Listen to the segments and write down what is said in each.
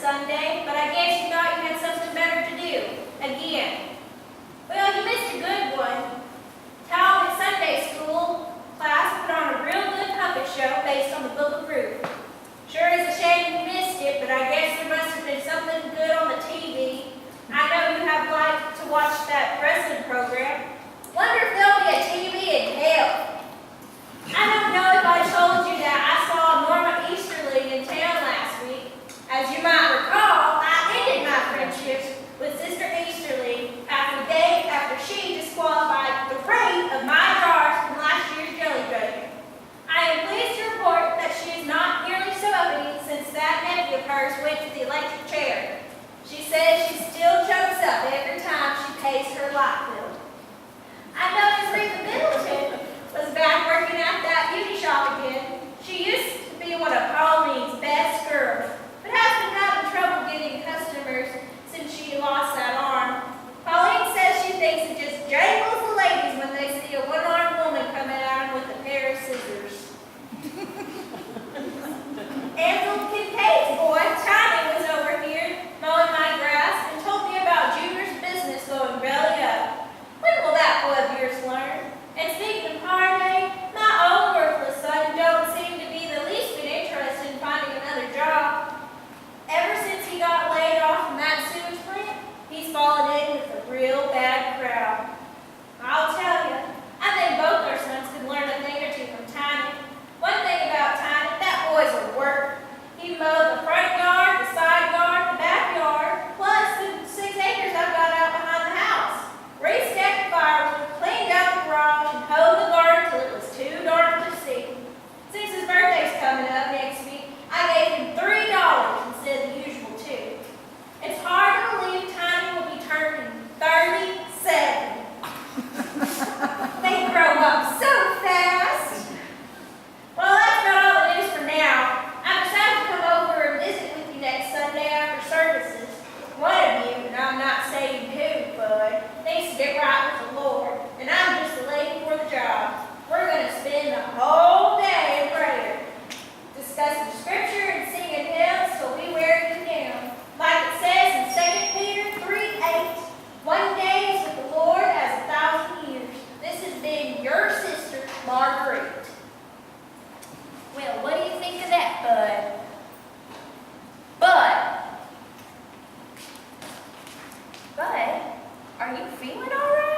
Sunday, but I guess you thought you had something better to do. Again. Well, you missed a good one. Talbot Sunday School class put on a real good puppet show based on the Book of Ruth. Sure is a shame you missed it, but I guess there must have been something good on the TV. I know you have liked to watch that wrestling program. Wonder if there'll be a TV in hell. I don't know if I told you that I saw Norma Easterly in town last week. As you might recall, I ended my friendships with Sister Easterly after she disqualified the rate of my jars from last year's jelly drinking. I am pleased to report that she is not nearly so uppity since that nephew of hers went to the electric chair. She says she still chokes up every time she pays her light bill. I noticed Rita Middleton was back working at that beauty shop again. She used to be one of Pauline's best girls, but has been having trouble getting customers since she lost that arm. Pauline says she thinks it just jangles the ladies when they see a one-armed woman coming at them with a pair of scissors. Ansel Kincaid's boy, Tiny, was over here mowing my grass and told me about Junior's business going belly up. When will that boy of yours learn? And speaking of party, my own worthless son don't seem to be the least bit interested in finding another job. Ever since he got laid off from that sewage plant, he's fallen in with a real bad crowd. I'll tell you, I think both our sons could learn a thing or two from Tiny. One thing about Tiny, that boy's a worker. He mowed the front yard, the side yard, the backyard, plus the 6 acres I've got out behind the house. Restacked firewood, cleaned out the garage, and hoed the garden till it was too dark to see. Since his birthday's coming up next week, I gave him $3 instead of the usual $2. It's hard to believe Tiny will be turning 37. They grow up so fast. Well, that's not all the news for now. I've decided to come over and visit with you next Sunday after services. One of you, and I'm not saying who, bud, needs to get right with the Lord, and I'm just the lady for the job. We're going to spend the whole day in prayer, discussing scripture and singing hymns till we wear you down. Like it says in 2 Peter 3:8, one day is with the Lord as 1,000 years. This has been your sister, Marguerite. Well, what do you think of that, bud? Bud, are you feeling all right?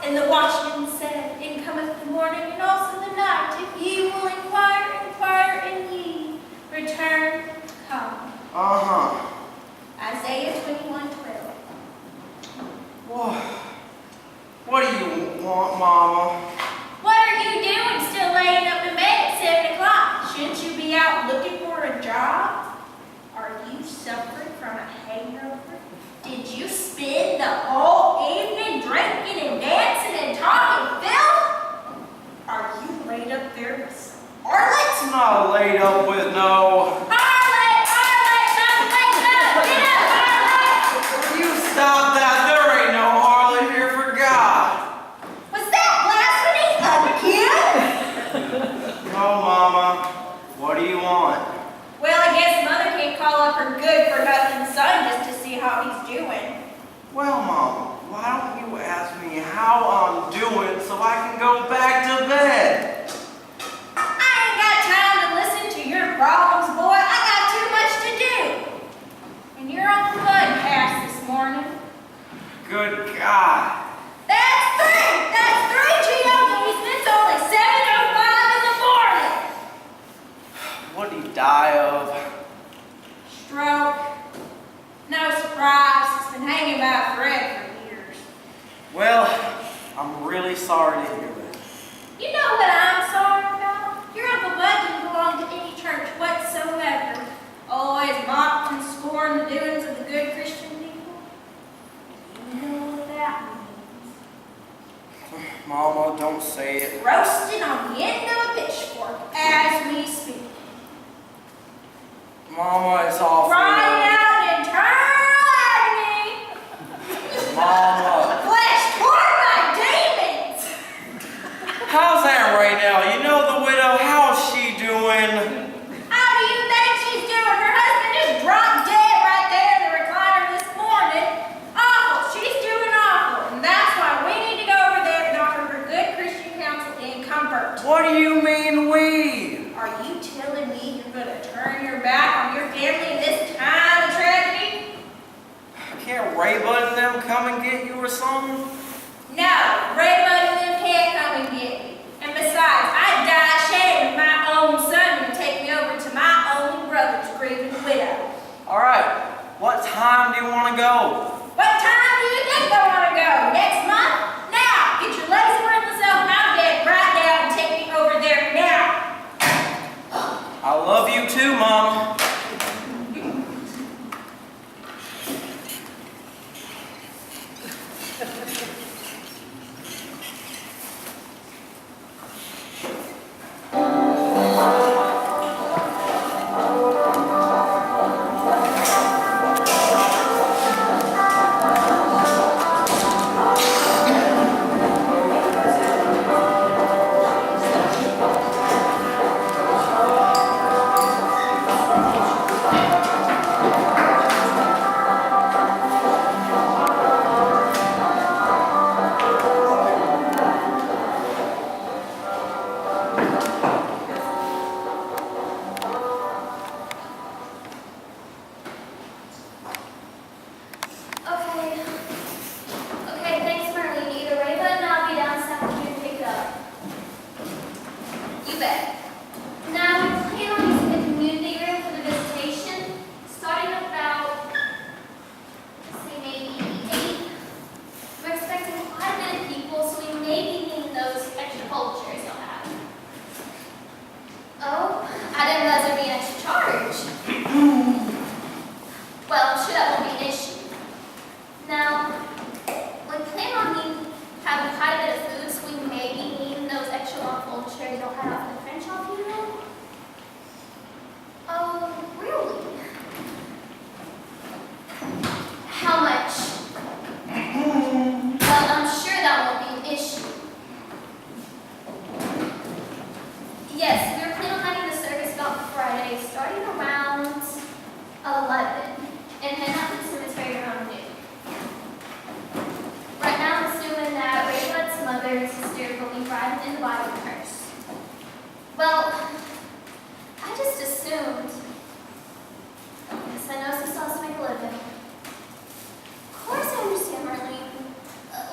And the watchman said, "In cometh the morning and also the night, if ye will inquire, inquire, and ye return, come." Isaiah 21:12. What do you want, Mama? What are you doing still laying up in bed at 7 o'clock? Shouldn't you be out looking for a job? Are you suffering from a hangover? Did you spend the whole evening drinking and dancing and talking filth? Are you laid up there with some harlots? I'm not laid up with no... Harlot! Harlot! Not laid up! Get up, harlot! You stop that! There ain't no harlot here, for God! Was that blasphemy again? No, Mama. What do you want? Well, I guess Mother can't call up her good-for-nothing son just to see how he's doing. Well, Mama, why don't you ask me how I'm doing so I can go back to bed? I ain't got time to listen to your problems, boy. I got too much to do. And you're on the mud pass this morning. Good God. That's three GOVs, and it's only 7:05 in the morning. What did he die of? Stroke. No surprise. It's been hanging by a thread for years. Well, I'm really sorry to hear that. You know what I'm sorry about? Your Uncle Bud didn't belong to any church whatsoever. Always mocked and scorned the doings of the good Christian people. You know what that means. Mama, don't say it. Roasting on the end of a pitchfork as we speak. Mama, it's awful. Crying out in eternal agony. Mama. Flesh torn by demons. How's that right now? You know the widow, how's she doing? How do you think she's doing? Her husband just dropped dead right there in the recliner this morning. Awful. She's doing awful. And that's why we need to go over there and offer her good Christian counsel and comfort. What do you mean we? Are you telling me you're going to turn your back on your family in this time of tragedy? Can't Ray Bud and them come and get you or something? No, Ray Bud and them can't come and get me. And besides, I'd die ashamed if my own son would take me over to my only brother's grieving widow. All right, what time do you want to go? What time do you think I want to go? Next month? Now! Get your lazy worthless self out of bed right now and take me over there now! I love you too, Mom.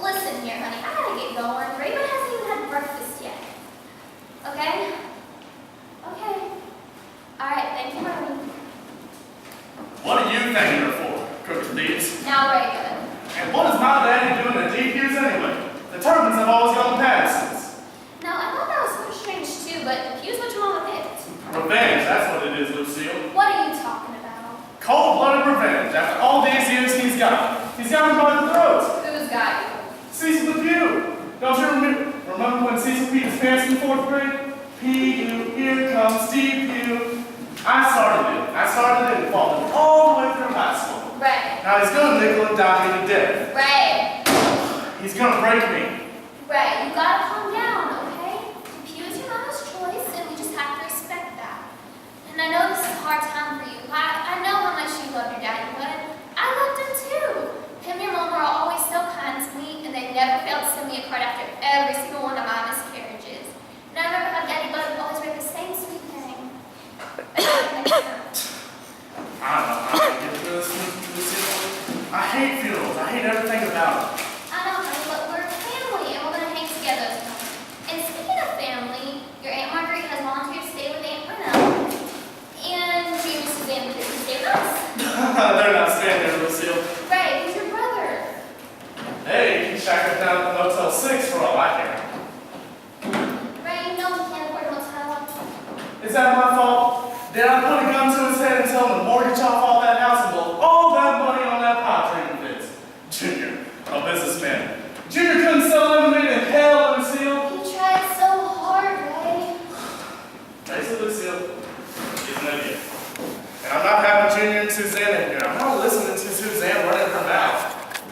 Listen here, honey, I gotta get going. friend. After all these years, he's got me by the throat. Who's got you? Cecil Depew. Don't you remember when Cecil peed his pants in 4th grade? P.U., here comes Depew. I started it and followed him all the way through high school. Right. Now he's gonna nickel and dime me to death. Right. He's gonna break me. Right. You gotta calm down, okay? Pew is your mama's choice, and we just have to respect that. And I know this is a hard time for you. I know how much you love your daddy, but I loved him too. Him and your mom were always so kind to me, and they never failed to send me a card after every single one of my miscarriages. And I remember how Daddy Bud would always write the same sweet thing. I don't know how to get through this, Lucille. I hate funerals. I hate everything about it. I know, honey, but we're a family, and we're gonna hang together. And speaking of family, your Aunt Marguerite has volunteered to stay with Aunt Brunel. And Junior Suzanne didn't stay with us. They're not staying there, Lucille. Right, he's your brother. Hey, you can shack up down at Motel 6 for all I care. Right, you know we can't afford a motel. Is that my fault? Did I put a gun to his head and tell him to mortgage off all that house and blow all that money on that pot drinking bits? Junior, a businessman. Junior couldn't sell lemonade in hell, Lucille. He tried so hard, Ray. Basically, Lucille, he's an idiot. And I'm not having Junior and Suzanne in here. I'm not listening to Suzanne running her mouth.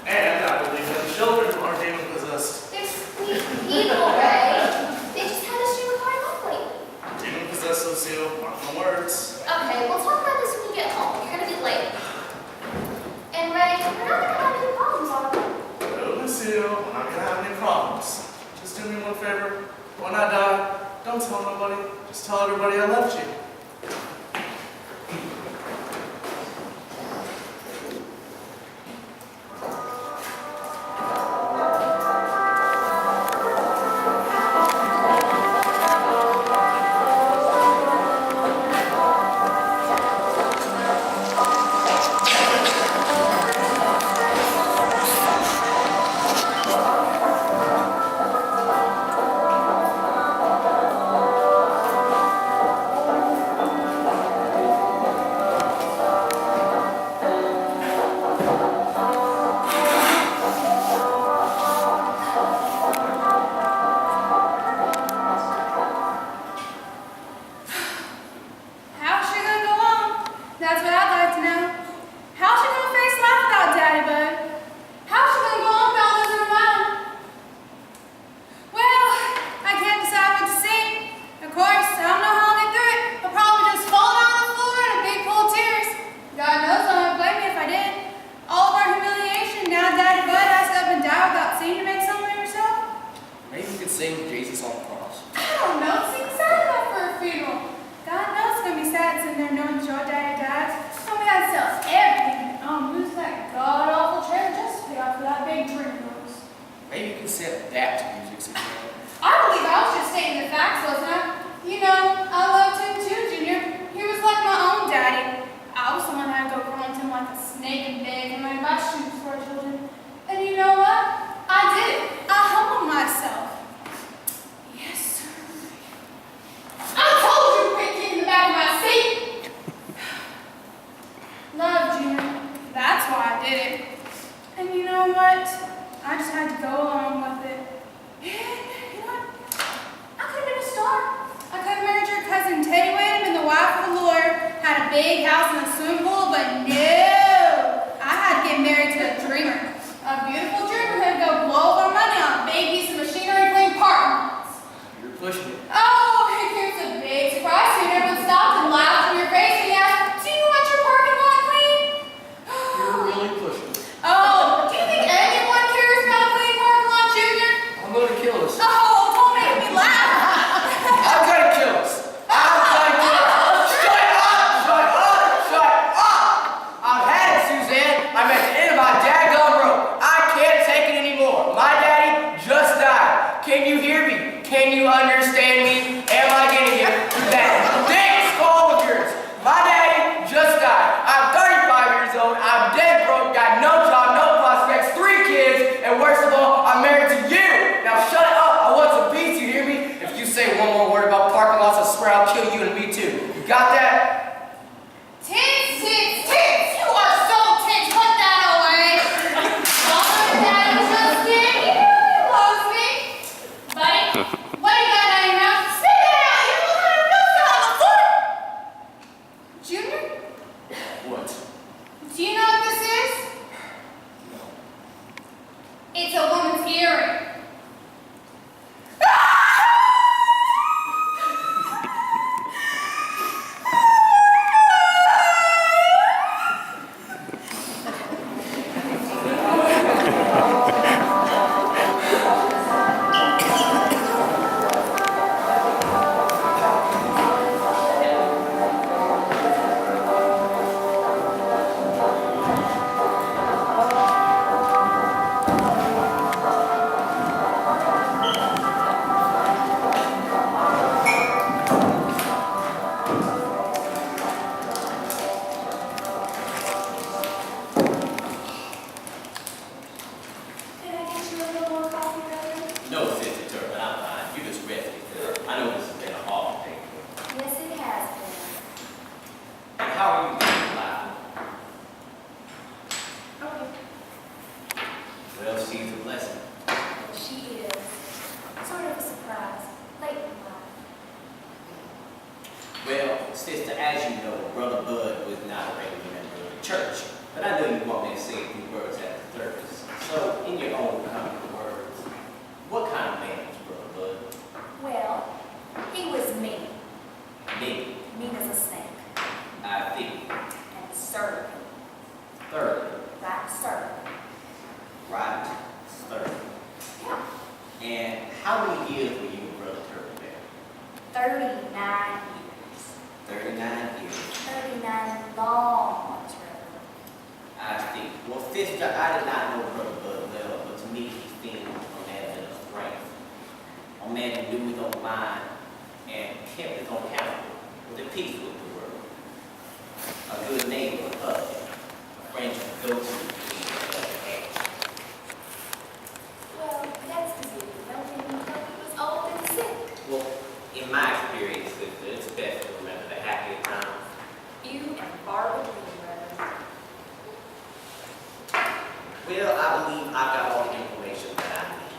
And I believe that children are demon possessed. They're sweet people, Ray. They just had a stream of hard luck lately. Demon possessed, Lucille. Mark my words. Okay, we'll talk about this when you get home. You're gonna be late. And Ray, we're not gonna have any problems, are we? No, Lucille, we're not gonna have any problems. Just do me one favor. When I die, don't tell nobody. Just tell everybody I left you. Tits, tits, tits! You are so What do you got on your mouth? Spit it out! You know what kind of food? Junior? What? Do you know what this is? It's a woman's earring. Can I get you a little more coffee, brother? No sense in turn, but I'm fine. You just rest it. I know this has been a hard day. Yes, it has been. How are you doing, life? Okay. Well, she's a blessing. Well, she is sort of a surprise. Late in life. Well, sister, as you know, Brother Bud was not a regular member of the church. But I know you want me to say a few words at the service. So, in your own common words, what kind of man was Brother Bud? Well, he was mean. Mean, Mean as a snake. I think. And stern. Third, Right, stern. right, third. Yeah. And how many years were you and Brother Turtle there? 39 years. 39 years. 39 long ones, Reverend. I think. Well, sister, I did not know Brother Bud well, but to me, he seemed a man of strength. A man who knew his own mind and kept his own counsel, was at peace with the world. A good neighbor, a husband, a friend to go to when you have had. Well, that's because he was old and sick. Well, in my experience, sister, it's best to remember the happier times. You and Barbara Lee, Reverend. Well, I believe I've got all the information that I need.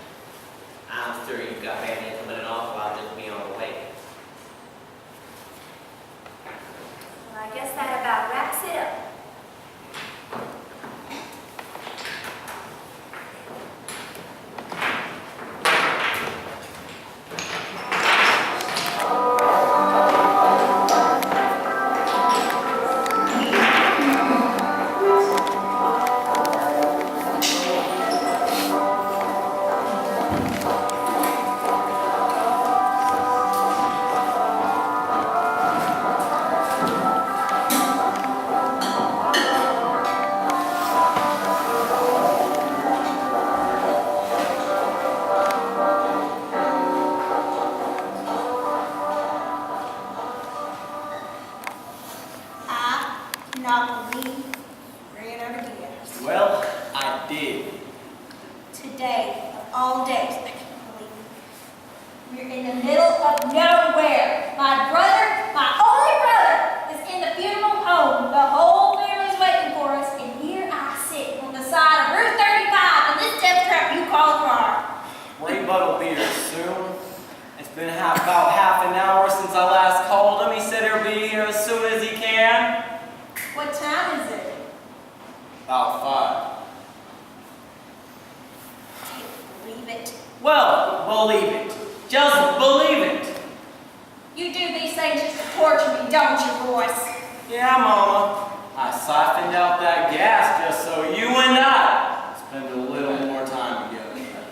I'm sure you've got bad income and all, so I'll just be on the way. Well, I guess that about wraps it up. I cannot believe you ran out of gas. Well, I did. Today, of all days, I can't believe it. We're in the middle of nowhere. My brother, my only brother, is in the funeral home. The whole family's waiting for us, and here I sit on the side of Route 35 in this death trap you call a car. Ray-Bud will be here soon. It's been about half an hour since I last called him. He said he'll be here as soon as he can. What time is it? About 5. Can't believe it. Well, believe it. Just believe it. You do these things just to torture me, don't you, boys? Yeah, Mama. I siphoned out that gas just so you and I spend a little more time together.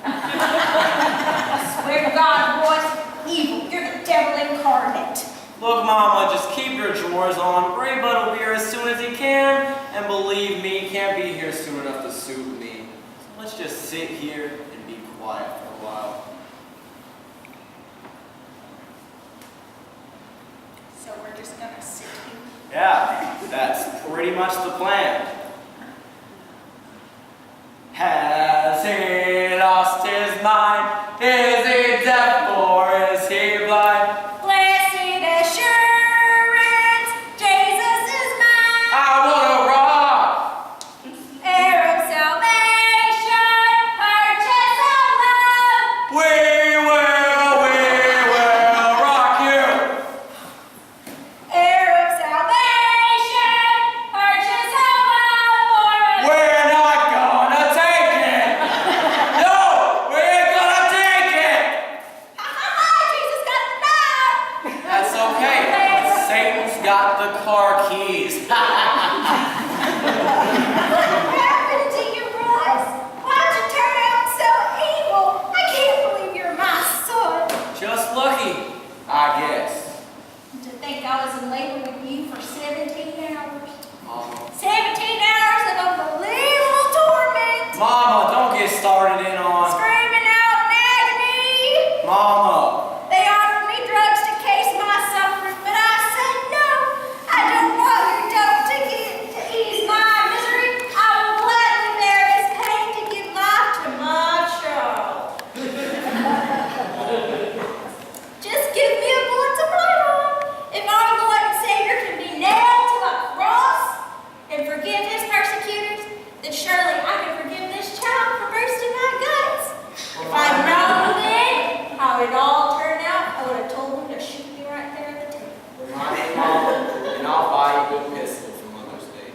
I swear to God, boys, evil. You're the devil incarnate. Look, Mama, just keep your drawers on. Ray-Bud will be here as soon as he can. And believe me, he can't be here soon enough to suit me. So let's just sit here and be quiet for a while. So we're just gonna sit here. Yeah, that's pretty much the plan. Has he lost his mind? Is he deaf or is he blind? Blessed assurance, Jesus is mine. I wanna rock! Heir of salvation, purchase of love. We will got the car keys. What happened to you, Royce? Why'd you turn out so evil? I can't believe you're my son. Just lucky, I guess. To think I was in labor with you for 17 hours. Mama. 17 hours of unbelievable torment. Mama, don't get started in on. Screaming out in agony. Mama. They offered me drugs to case my suffering, but I said no. I don't want your dope to ease my misery. I will gladly bear this pain to give life to my child. Just give me a bullet to bite on. If our Lord and Savior can be nailed to a cross and forgive his persecutors, then surely I can forgive this child for bursting my guts. If I'd known then how it all turned out, I would have told him to shoot me right there at the table. Remind me, Mama, and I'll buy you a good pistol for Mother's Day.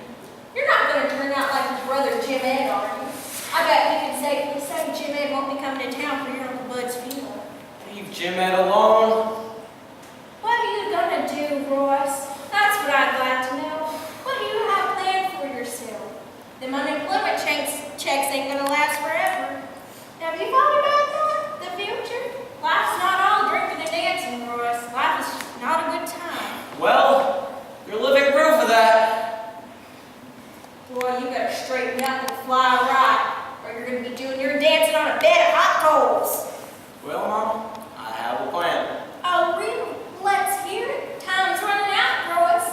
You're not going to turn out like your brother Jim Ed, are you? I bet we can safely say Jim Ed won't be coming to town for your Uncle Bud's funeral. Leave Jim Ed alone. What are you going to do, Royce? That's what I'd like to know. What do you have planned for yourself? Them unemployment checks ain't going to last forever. Have you thought about that? The future? Life's not all drinking and dancing, Royce. Life is not a good time. Well, you're living proof of that. Boy, you better straighten up and fly right, or you're going to be doing your dancing on a bed of hot coals. Well, Mama, I have a plan. Oh, really? Let's hear it. Time's running out, Royce.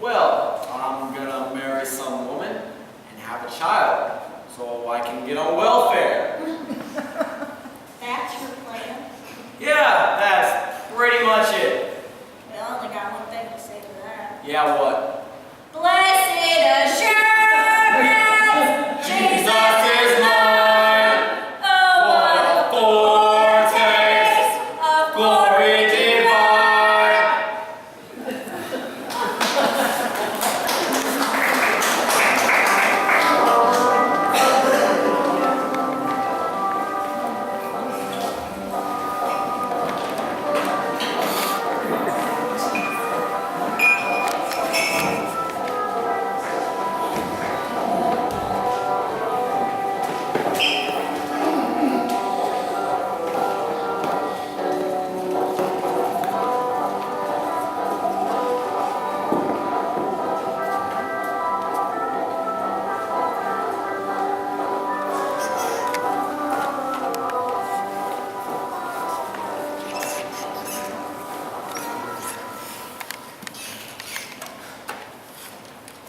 Well, I'm gonna marry some woman and have a child so I can get on welfare. That's your plan. Yeah, that's pretty much it. Well, I only got one thing to say to that. Yeah, what? Blessed assurance, Jesus is mine. oh, what a foretaste of glory divine.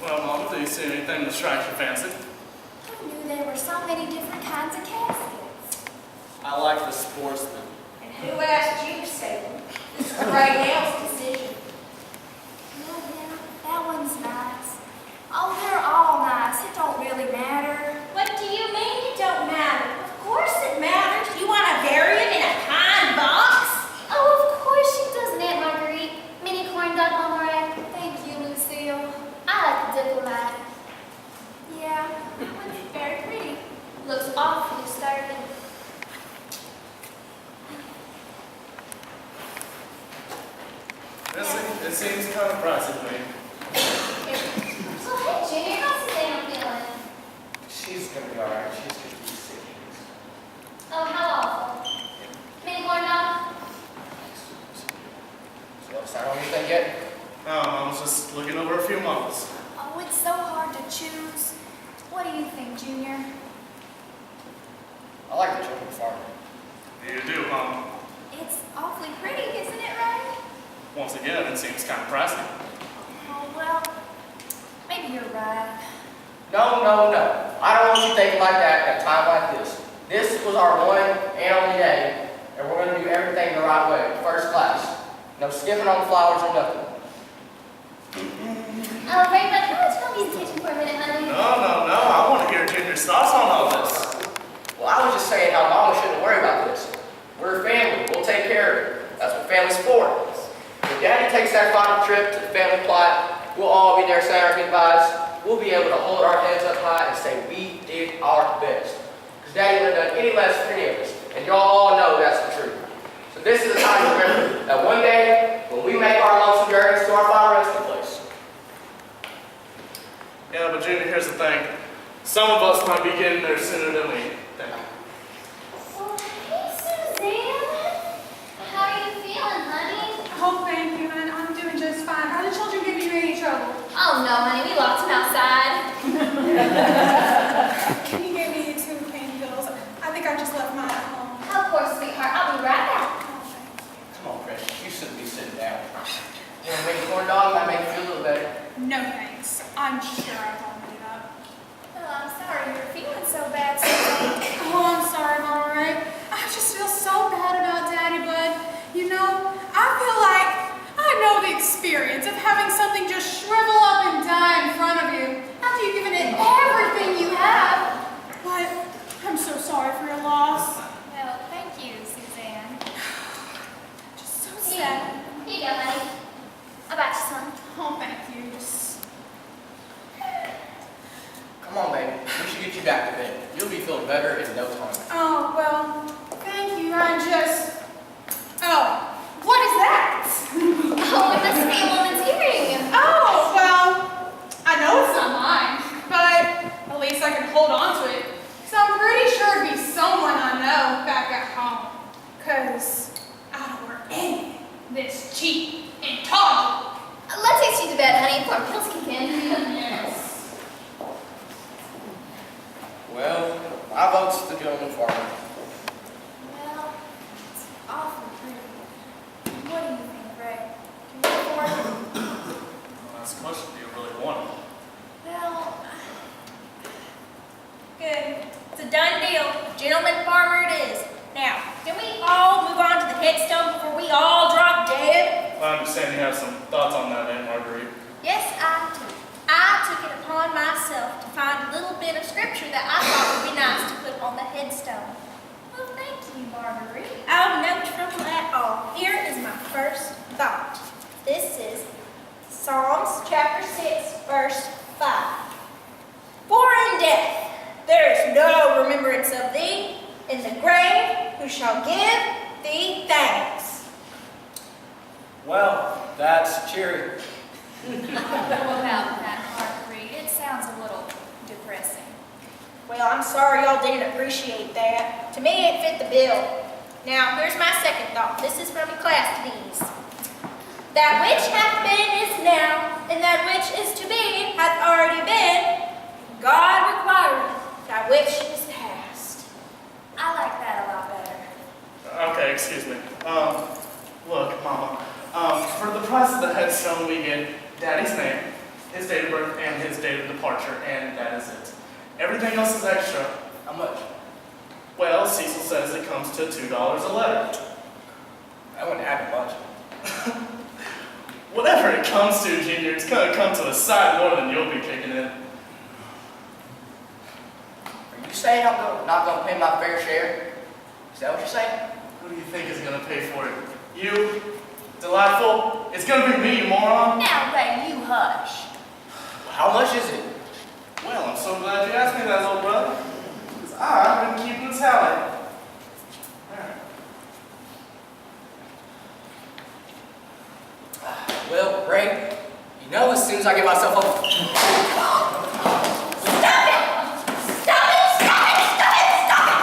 Well, Mama, do you see anything that strikes your fancy? Who knew there were so many different kinds of caskets? I like the sportsman. And who asked you, Satan? This is right now's decision. Well, yeah, that one's nice. Oh, they're all nice. It don't really matter. What do you mean it don't matter? Of course it matters. You want to bury him in a pine box? Oh, of course she does, Aunt Marguerite. Mini corn dog on the rack. Thank you, Lucille. I like the diplomat. Yeah, that one's very pretty. Looks awfully sturdy. It seems kind of pricey to me. So, hey, Junior, how's Sam feeling? She's gonna be alright. She's just be sick. Oh, how awful. Mini corn dog? So, decide on anything yet? No, I was just looking over a few models. Oh, it's so hard to choose. What do you think, Junior? I like the children's farm. You do, Mom. It's awfully pretty, isn't it, Ray? Once again, it seems kind of pricey. Oh, well, maybe you're right. No, no, no. I don't want you thinking like that at a time like this. This was our one and only day, and we're going to do everything the right way, first class. No skipping on the flowers or nothing. Oh, Ray, but can I just come use the kitchen for a minute, honey? No. I want to hear Junior's thoughts on all this. Well, I was just saying how Mama shouldn't worry about this. We're a family. We'll take care of it. That's what family's for. When Daddy takes that final trip to the family plot, we'll all be there saying our goodbyes. We'll be able to hold our heads up high and say we did our best. Because Daddy wouldn't have done any less for any of us. And y'all all know that's the truth. So this is the time to remember that one day, when we make our lonesome journeys to our final resting Yeah, but Junior, here's the thing. Some of us might be getting there sooner than we think. Well, hey, Suzanne. How are you feeling, honey? Oh, thank you, hon. I'm doing just fine. Are the children giving you any trouble? Oh, no, honey. We locked him outside. Can you give me 2 candy pills? I think I just left mine at home. Of course, sweetheart. I'll be right back. Oh, thank you. Come on, Precious, you shouldn't be sitting down. You want to make a corn dog? Might make you feel a little better. No, thanks. I'm sure I won't get up. Well, I'm sorry you're feeling so bad, Suzanne. Oh, I'm sorry, Mama Ray. I just feel so bad about Daddy, but, you know, I feel like I know the experience of having something just shrivel up and die in front of you after you've given it everything you have. But I'm so sorry for your loss. Well, thank you, Suzanne. Just so Here, sad. here you go, honey. I got you some. Oh, thank you. Just... Come on, baby. We should get you back to bed. You'll be feeling better in no time. Oh, well, thank you. I just... Oh, what is that? Oh, it must be a woman's hearing. Oh, well, I know it's not mine, but at least I can hold on to it. So I'm pretty sure it'd be someone I know back at home. Because I don't wear anything this cheap and tawdry. Let's get you to bed, honey, before pills kick in. Yes. Well, my vote's the gentleman farmer. Well, it's awful pretty. What do you think, Ray? Can you afford it? Well, that's a question. Do you really want it? Well, Good. It's a done deal. Gentleman farmer it is. Now, can we all move on to the headstone before we all drop dead? I understand you have some thoughts on that, Aunt Marguerite. Yes, I do. I took it upon myself to find a little bit of scripture that I thought would be nice to put on the headstone. well, thank you, Marguerite. Oh, no trouble at all. Here is my first thought. This is Psalms chapter 6, verse 5. For in death there is no remembrance of thee, in the grave who shall give thee thanks. Well, that's cheery. How about that, Marguerite? It sounds a little depressing. Well, I'm sorry y'all didn't appreciate that. To me, it fit the bill. Now, here's my second thought. This is from Ecclesiastes. That which hath been is now, and that which is to be hath already been. God requireth that which is past. I like that a lot better. Okay, excuse me. Look, Mama. For the price of the headstone, we get Daddy's name, his date of birth, and his date of departure, and that is it. Everything else is extra. How much? Well, Cecil says it comes to $2 a letter. I wouldn't add much. Whatever it comes to, Junior, it's gonna come to a sight more than you'll be kicking in. Are you saying I'm not going to pay my fair share? Is that what you're saying? Who do you think is gonna pay for it? You? Delightful? It's gonna be me, you moron. Now, Ray, you hush. How much is it? Well, I'm so glad you asked me that, little brother. Because I've been keeping tally. There. Well, Ray, you know as soon as I get myself up... Stop it! Stop it! Stop it! Stop it! Stop it!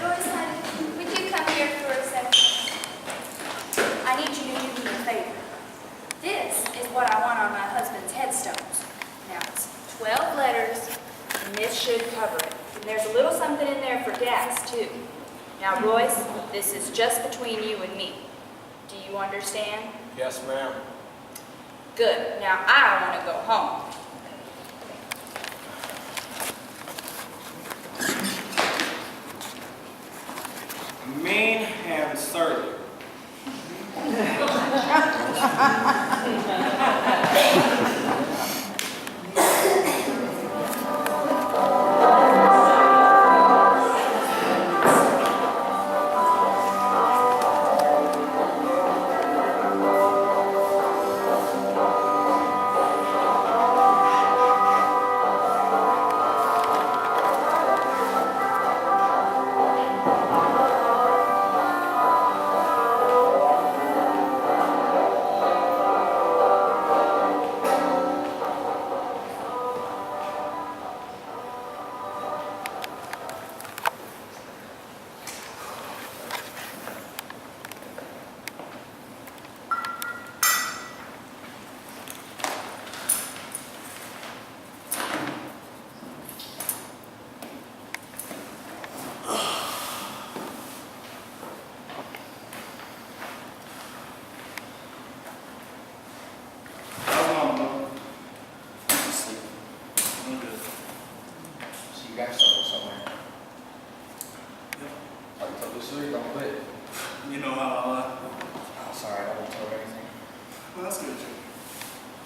Royce, honey, would you come here for a second? I need you to do me a favor. This is what I want on my husband's headstones. Now, it's 12 letters, and this should cover it. And there's a little something in there for gas, too. Now, Royce, this is just between you and me. Do you understand? Yes, ma'am. Good. Now, I want to go home. Mean and surly.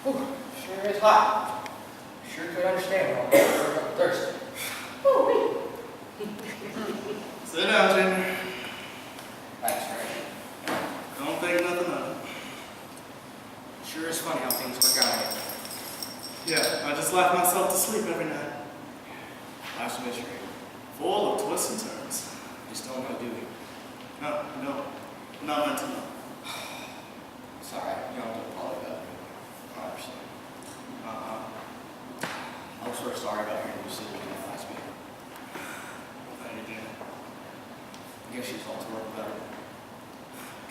Whew, sure is hot. Sure could understand why I'm thirsty. Woo-wee. Sit down, Junior. Thanks, Ray. Don't think nothing of it. Sure is funny how things work out here. Yeah, I just laugh myself to sleep every night. Life's a mystery. Full of twists and turns. Just don't know, do we? No, not meant to know. It's alright. You don't have to apologize. I understand. I'm sort of sorry about hearing you sleeping in that last week. Thank you, Junior. I guess she's all to work better.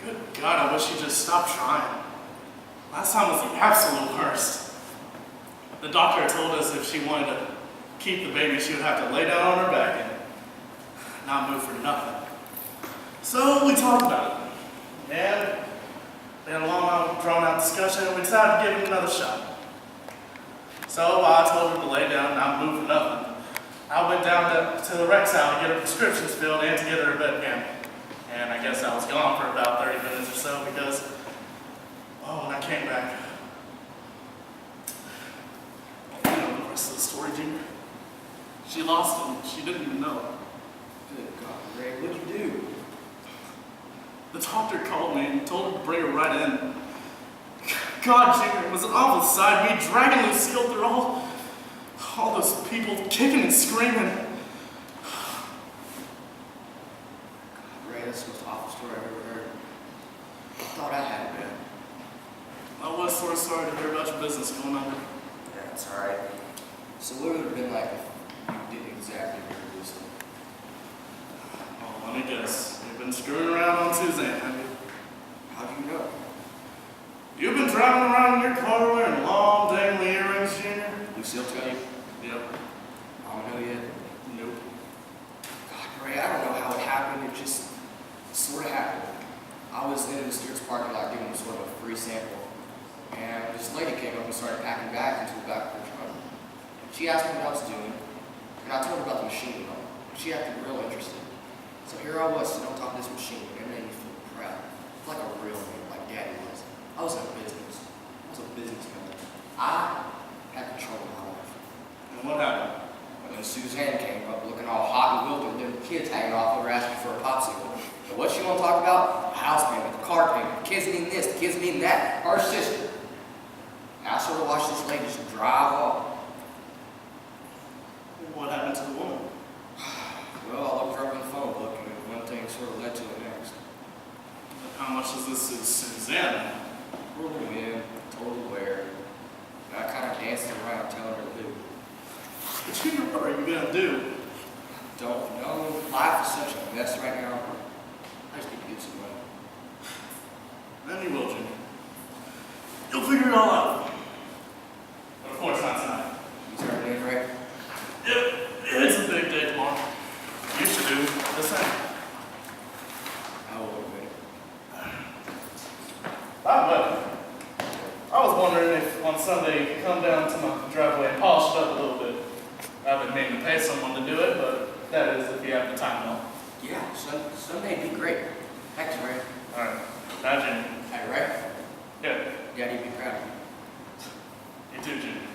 Good God, I wish you'd just stop trying. Last time was the absolute worst. The doctor told us if she wanted to keep the baby, she would have to lay down on her back and not move for nothing. So we talked about it. And we had a long, drawn-out discussion, and we decided to give it another shot. So I told her to lay down and not move for nothing. I went down to the rec cell to get her prescriptions filled and to get her a bedpan. And I guess I was gone for about 30 minutes or so because, when I came back, you know the rest of the story, Junior. She lost him. She didn't even know. Good God, Ray, what'd you do? The doctor called me and told her to bring her right in. God, Junior, it was an awful sight. Me dragging Lucille through all those people kicking and screaming. Ray, that's the most awful story I've ever heard. I thought I had it bad. I was sort of sorry to hear about your business going under. Yeah, it's alright. So what would it have been like if you didn't exactly hear this? Oh, let me guess. You've been screwing around on Suzanne, have you? How do you know? You've been driving around in your car wearing long, dangly earrings, Junior? Lucille tell you? Yep. I don't know yet. Nope. God, Ray, I don't know how it happened. It just sort of happened. I was in the Stewart's parking lot giving them sort of a free sample. And this lady came up and started packing bags into the back of her trunk. She asked me what I was doing, and I told her about the machine and all. She acted real interested. So here I was sitting on top of this machine, and it made me feel proud. Like a real man, like Daddy was. I was in business. I was a businessman. I had control of my life. And what happened? And then Suzanne came up looking all hot and wilted, and them kids hanging off of her asking for a popsicle. And what she want to talk about? The house payment, the car payment, the kids needing this, the kids needing that, her sister. And I sort of watched this lady just drive off. What happened to the woman? Well, I looked her up in the phone book, and one thing sort of led to the next. How much is this to Suzanne? We're a win, total aware. And I kind of danced around telling her to do. But Junior, what are you gonna do? Don't know. Life is such a mess right now. I just need to get some money. Then you will, Junior. You'll figure it all out. But of course not tonight. You turning in, right? Yep, it's a big day tomorrow. You should do the same. I will admit it. By the way, I was wondering if on Sunday you could come down to my driveway and polish it up a little bit. I've been meaning to pay someone to do it, but that is if you have the time, though. Yeah, Sunday'd be great. Thanks, Ray. All right. Bye, Junior. Hey, Ray. Yeah, Daddy'd be proud of you. you too, Junior.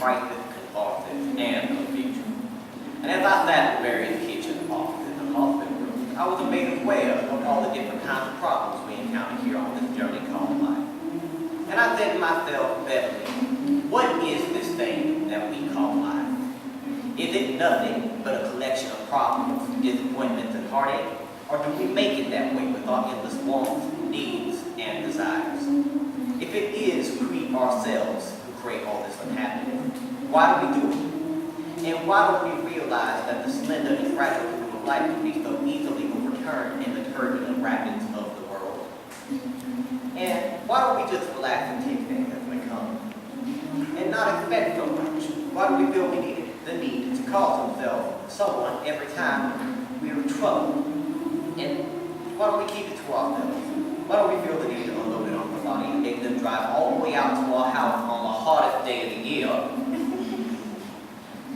frightened, convulsed, and confused. And as I sat there in the kitchen office in the hospital room, I was made aware of all the different kinds of problems we encounter here on this journey called life. And I said to myself, Beverly, what is this thing that we call life? Is it nothing but a collection of problems, disappointments, and heartache? Or do we make it that way with our endless wants, needs, and desires? If it is we ourselves who create all this unhappiness, why do we do it? And why don't we realize that the slender and fragile human of life can be so easily overturned in the turbulent rapids of the world? And why don't we just relax and take things as they come? And not expect so much. Why do we feel the need to call someone every time we are in trouble? And why don't we keep it to ourselves? Why don't we feel the need to unload it on somebody and make them drive all the way out to our house on the hottest day of the year?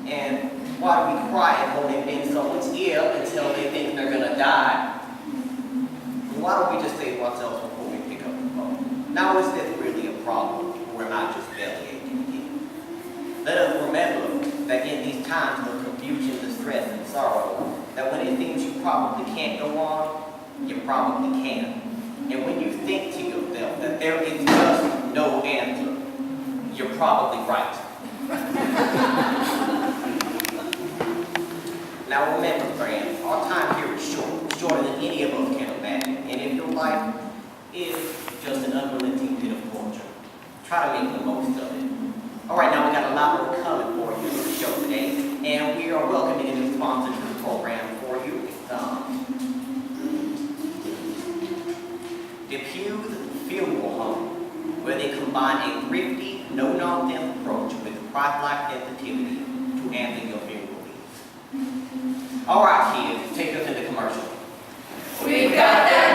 And why do we cry and hold it in someone's ear until they think they're gonna die? And why don't we just say to ourselves before we pick up the phone, now is this really a problem, or am I just bellyaching again? Let us remember that in these times of confusion, distress, and sorrow, that when it seems you probably can't go on, you probably can. And when you think to yourself that there is just no answer, you're probably right. Now remember, friends, our time here is short, shorter than any of us can imagine. And if your life is just an unrelenting pit of torture, try to make the most of it. All right, now we got a lot more coming for you on the show today, and we are welcoming a new sponsor to the program for you. Depu's Funeral Home, where they combine a thrifty, no-nonsense approach with Christ-like sensitivity to answer your funeral needs. All right, kids, take us into commercial. We've got that